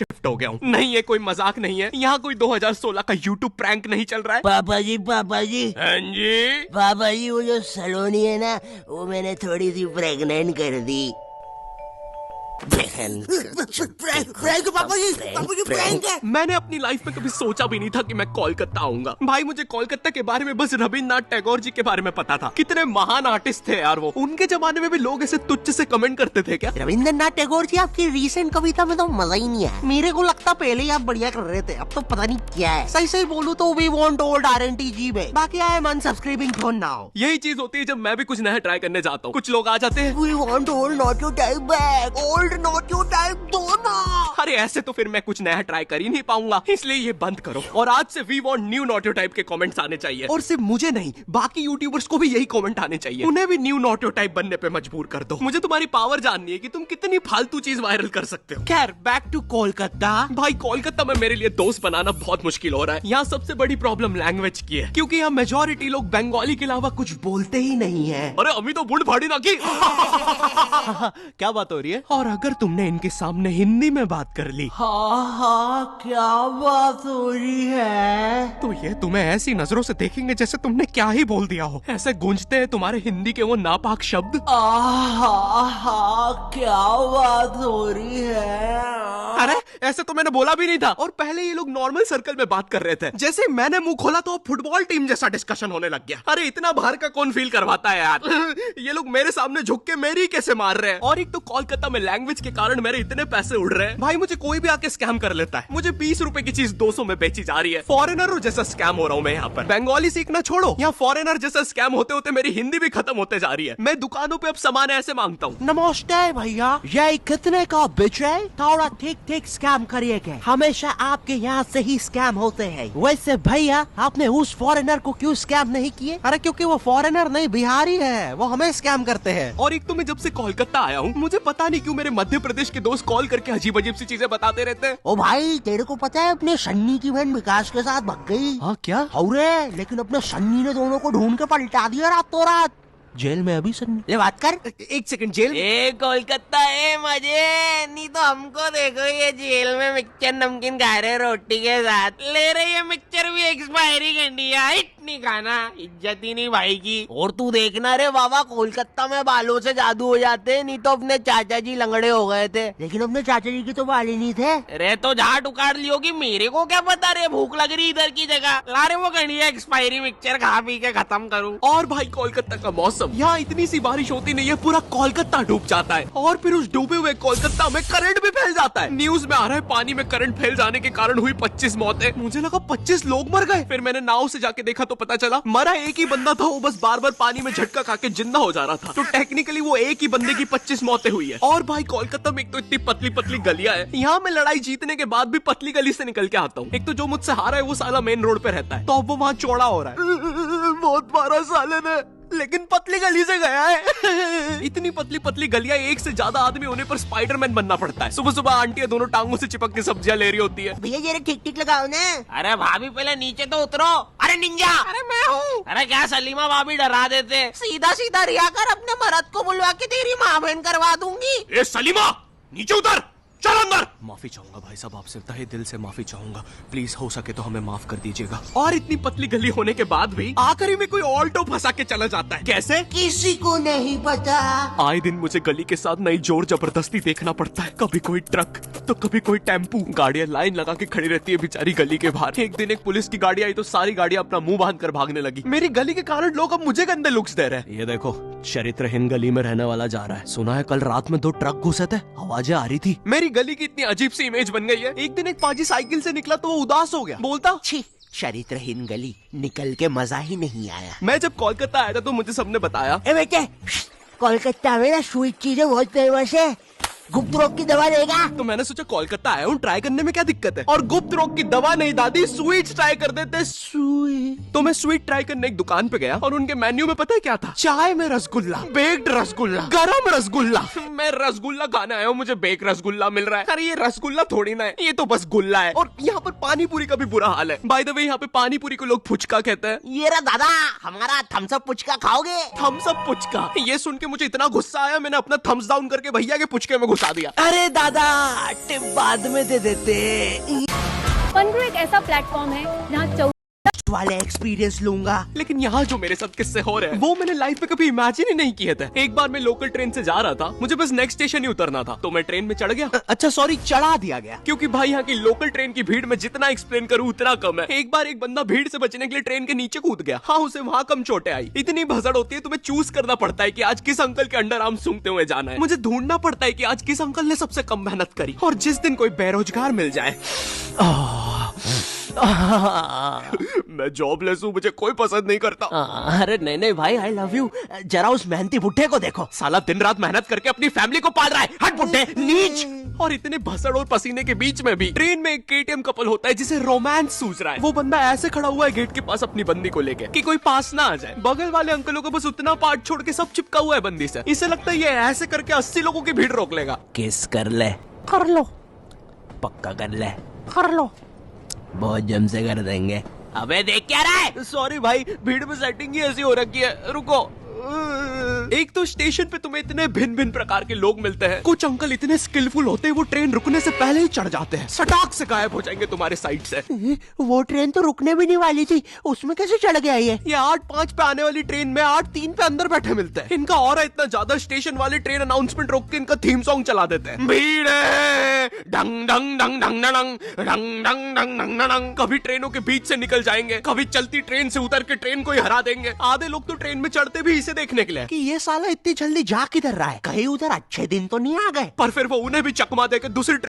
Shift हो गया हूँ। नहीं, ये कोई मजाक नहीं है, यहाँ कोई 2016 का यूट्यूब प्रैंक नहीं चल रहा है। पापा जी हाँ जी। पापा जी, वो जो सलोनी है ना, वो मैंने थोड़ी सी प्रेग्नेंट कर दी। प्रैंक पापा जी प्रैंक है। मैंने अपनी लाइफ में कभी सोचा भी नहीं था कि मैं कोलकाता आऊंगा। भाई मुझे कोलकाता के बारे में बस रविन्द्रनाथ टैगोर जी के बारे में पता था। कितने महान आर्टिस्ट थे यार वो। उनके जमाने में भी लोग ऐसे तुच्छ से कमेंट करते थे क्या? रविंद्रनाथ टैगोर जी, आपकी रीसेंट कविता में तो मजा ही नहीं है। मेरे को लगता पहले ही आप बढ़िया कर रहे थे, अब तो पता नहीं क्या है। सही सही बोलूं तो वी वांट ओल्ड RNTG में, बाकी आई एम अनसब्सक्राइबिंग फॉर नाउ। यही चीज होती है जब मैं भी कुछ नया ट्राई करने जाता हूँ। कुछ लोग आ जाते हैं, we want old not your type back, old not your type दो ना। अरे ऐसे तो फिर मैं कुछ नया ट्राई कर ही नहीं पाऊंगा, इसलिए ये बंद करो। और आज से we want new not type के कमेंट्स आने चाहिए। और सिर्फ मुझे नहीं, बाकी यूट्यूबर्स को भी यही कमेंट आने चाहिए। उन्हें भी न्यू नॉट टाइप बनने पे मजबूर कर दो। मुझे तुम्हारी पावर जाननी है कि तुम कितनी फालतू चीज वायरल कर सकते हो। खैर, बैक टू कोलकाता। भाई कोलकाता में मेरे लिए दोस्त बनाना बहुत मुश्किल हो रहा है। यहाँ सबसे बड़ी प्रॉब्लम लैंग्वेज की है, क्योंकि यहाँ मेजोरिटी लोग बंगाली के अलावा कुछ बोलते ही नहीं है। अरे अभी तो बुढ़ फाड़ी ना की। क्या बात हो रही है? और अगर तुमने इनके सामने हिंदी में बात कर ली, हाँ क्या बात हो रही है? तो ये तुम्हें ऐसी नजरों से देखेंगे जैसे तुमने क्या ही बोल दिया हो। ऐसे गूंजते हैं तुम्हारे हिंदी के वो नापाक शब्द। क्या बात हो रही है? अरे ऐसे तो मैंने बोला भी नहीं था। और पहले ये लोग नॉर्मल सर्कल में बात कर रहे थे, जैसे मैंने मुंह खोला तो फुटबॉल टीम जैसा डिस्कशन होने लग गया। अरे इतना बाहर का कौन फील करवाता है यार। ये लोग मेरे सामने झुक के मेरी कैसे मार रहे हैं। और एक तो कोलकाता में लैंग्वेज के कारण मेरे इतने पैसे उड़ रहे हैं। भाई मुझे कोई भी आके स्कैम कर लेता है। मुझे 20 रुपए की चीज 200 में बेची जा रही है। फॉरेनर जैसा स्कैम हो रहा हूँ मैं यहाँ पर। बंगाली सीखना छोड़ो, यहाँ फॉरेनर जैसा स्कैम होते होते मेरी हिंदी भी खत्म होते जा रही है। मैं दुकानों पे अब सामान ऐसे मांगता हूँ। नमस्ते भैया, ये कितने का बेच रहे? थोड़ा ठीक ठीक स्कैम करिएगा, हमेशा आपके यहाँ से ही स्कैम होते हैं। वैसे भैया, आपने उस फॉरेनर को क्यों स्कैम नहीं किए? अरे क्योंकि वो फॉरेनर नहीं, बिहारी है, वो हमें स्कैम करते हैं। और एक तो मैं जब से कोलकाता आया हूँ, मुझे पता नहीं क्यों मेरे मध्य प्रदेश के दोस्त कॉल करके अजीब अजीब सी चीजें बताते रहते हैं। ओ भाई, तेरे को पता है अपने सन्नी की बहन विकास के साथ भाग गई? हाँ क्या? अरे लेकिन अपने सन्नी ने दोनों को ढूंढ के पलटा दिया रातों रात। जेल में अभी सन्नी। ले बात कर। एक सेकंड, जेल? ए कोलकाता ए मजे, नहीं तो हमको देखो ये जेल में मिक्सचर नमकीन खा रहे रोटी के साथ। ले रहे ये मिक्सचर भी एक्सपायरी करनी है, इतनी खाना इज्जत ही नहीं भाई की। और तू देखना रे बाबा, कोलकाता में बालों से जादू हो जाते, नहीं तो अपने चाचा जी लंगड़े हो गए थे। लेकिन अपने चाचा जी की तो बाल ही नहीं थे। अरे तो झाट उखाड़ लियो कि मेरे को क्या पता रे, भूख लग रही इधर की जगह। ला रे वो गणिया एक्सपायरी मिक्सचर खा पी के खत्म करूँ। और भाई कोलकाता का मौसम, यहाँ इतनी सी बारिश होती नहीं है, पूरा कोलकाता डूब जाता है। और फिर उस डूबे हुए कोलकाता में करंट भी फैल जाता है। न्यूज में आ रहा है पानी में करंट फैल जाने के कारण हुई 25 मौतें। मुझे लगा 25 लोग मर गए। फिर मैंने नाव से जाके देखा तो पता चला मरा एक ही बंदा था। वो बस बार बार पानी में झटका खा के जिंदा हो जा रहा था। तो टेक्निकली वो एक ही बंदे की 25 मौतें हुई है। और भाई कोलकाता में एक तो इतनी पतली पतली गलियां है। यहाँ मैं लड़ाई जीतने के बाद भी पतली गली से निकल के आता हूँ। एक तो जो मुझसे हारा है वो साला मेन रोड पे रहता है, तो अब वो वहाँ चौड़ा हो रहा है। बहुत मारा साले ने, लेकिन पतली गली से गया है। इतनी पतली पतली गलियां, एक से ज्यादा आदमी होने पर स्पाइडरमैन बनना पड़ता है। सुबह सुबह आंटियां दोनों टांगों से चिपक के सब्जियां ले रही होती है। भैया जरा ठीक ठीक लगाओ ना। अरे भाभी पहले नीचे तो उतरो। अरे निंजा, अरे मैं हूँ। अरे क्या सलीमा भाभी डरा देते। सीधा सीधा रिया कर, अपने मर्द को बुलवा के तेरी माँ बहन करवा दूंगी। ए सलीमा, नीचे उतर, चल अंदर। माफी चाहूंगा भाई साहब, आपसे तहे दिल से माफी चाहूंगा। प्लीज हो सके तो हमें माफ कर दीजिएगा। और इतनी पतली गली होने के बाद भी आखिरी में कोई ऑल्टो फंसा के चला जाता है। कैसे? किसी को नहीं पता। आए दिन मुझे गली के साथ नई जोर जबरदस्ती देखना पड़ता है। कभी कोई ट्रक तो कभी कोई टेम्पू। गाड़ियां लाइन लगा के खड़ी रहती है बेचारी गली के बाहर। एक दिन एक पुलिस की गाड़ी आई तो सारी गाड़ियां अपना मुंह बांध कर भागने लगी। मेरी गली के कारण लोग अब मुझे गंदे लुक्स दे रहे हैं। ये देखो, चरित्रहीन गली में रहने वाला जा रहा है। सुना है कल रात में 2 ट्रक घुसे थे, आवाजें आ रही थी। मेरी गली की इतनी अजीब सी इमेज बन गई है। एक दिन एक पाजी साइकिल से निकला तो वो उदास हो गया, बोलता छी, चरित्रहीन गली, निकल के मजा ही नहीं आया। मैं जब कोलकाता आया था तो मुझे सबने बताया, ए बेटे, कोलकाता में ना स्वीट चीजें बहुत फेमस है, गुप्त रोग की दवा देगा? तो मैंने सोचा कोलकाता आया हूँ, ट्राई करने में क्या दिक्कत है। और गुप्त रोग की दवा नहीं दादी, स्वीट्स ट्राई कर देते। स्वीट तो मैं स्वीट ट्राई करने एक दुकान पे गया और उनके मेन्यू में पता है क्या था? चाय में रसगुल्ला, बेक्ड रसगुल्ला, गरम रसगुल्ला। मैं रसगुल्ला खाने आया हूँ, मुझे बेक रसगुल्ला मिल रहा है। अरे ये रसगुल्ला थोड़ी ना है, ये तो बस गुल्ला है। और यहाँ पर पानी पूरी का भी बुरा हाल है। बाय द वे यहाँ पे पानी पूरी को लोग फुचका कहते हैं। ये रहा दादा, हमारा थम्स अप पुचका खाओगे? थम्स अप पुचका, ये सुन के मुझे इतना गुस्सा आया, मैंने अपना थम्स डाउन करके भैया के पुचके में घुसा घुसा दिया। अरे दादा टिप बाद में दे देते, फनग्रो एक ऐसा प्लेटफॉर्म है जहाँ वाले एक्सपीरियंस लूंगा। लेकिन यहाँ जो मेरे साथ किस्से हो रहे हैं वो मैंने लाइफ में कभी इमेजिन ही नहीं किए थे। एक बार मैं लोकल ट्रेन से जा रहा था, मुझे बस नेक्स्ट स्टेशन ही उतरना था, तो मैं ट्रेन में चढ़ गया। अच्छा सॉरी, चढ़ा दिया गया। क्योंकि भाई यहाँ की लोकल ट्रेन की भीड़ में जितना एक्सप्लेन करूँ उतना कम है। एक बार एक बंदा भीड़ से बचने के लिए ट्रेन के नीचे कूद गया। हाँ, उसे वहाँ कम चोटें आई। इतनी भसड़ होती है, तुम्हें चूज करना पड़ता है कि आज किस अंकल के अंडर आर्म सूंघते हुए जाना है। मुझे ढूंढना पड़ता है कि आज किस अंकल ने सबसे कम मेहनत करी, और जिस दिन कोई बेरोजगार मिल जाए। मैं जॉबलेस हूँ, मुझे कोई पसंद नहीं करता। अरे नहीं नहीं भाई, आई लव यू। जरा उस मेहनती बुड्ढे को देखो, साला दिन रात मेहनत करके अपनी फैमिली को पाल रहा है। हट बुड्ढे, नीच। और इतने भसड़ और पसीने के बीच में भी ट्रेन में एक केटीएम कपल होता है जिसे रोमांस सूझ रहा है। वो बंदा ऐसे खड़ा हुआ है गेट के पास अपनी बंदी को लेके कि कोई पास ना आ जाए। बगल वाले अंकलों को बस उतना पार्ट छोड़ के सब चिपका हुआ है बंदी से। इसे लगता है ये ऐसे करके 80 लोगों की भीड़ रोक लेगा। किस कर ले, कर लो, पक्का कर ले, कर लो। बहुत जम से कर देंगे। अबे देख क्या रहा है? सॉरी भाई, भीड़ में सेटिंग ही ऐसी हो रखी है। रुको। एक तो स्टेशन पे तुम्हें इतने भिन्न भिन्न प्रकार के लोग मिलते हैं। कुछ अंकल इतने स्किलफुल होते हैं, वो ट्रेन रुकने से पहले ही चढ़ जाते हैं, सटाक से गायब हो जाएंगे तुम्हारे साइड से। वो ट्रेन तो रुकने भी नहीं वाली थी, उसमें कैसे चढ़ गया ये? 8:05 पे आने वाली ट्रेन में 8:03 पे अंदर बैठे मिलते हैं। इनका और इतना ज्यादा, स्टेशन वाले ट्रेन अनाउंसमेंट रोक के इनका थीम सॉन्ग चला देते हैं। भीड़ है, डंग डंग डंग डंग डंग डंग डंग डंग डंग डंग। कभी ट्रेनों के बीच से निकल जाएंगे, कभी चलती ट्रेन से उतर के ट्रेन को ही हरा देंगे। आधे लोग तो ट्रेन में चढ़ते भी इसे देखने के लिए कि ये साला इतनी जल्दी जा किधर रहा है, कहीं उधर अच्छे दिन तो नहीं आ गए। पर फिर वो उन्हें भी चकमा देकर दूसरी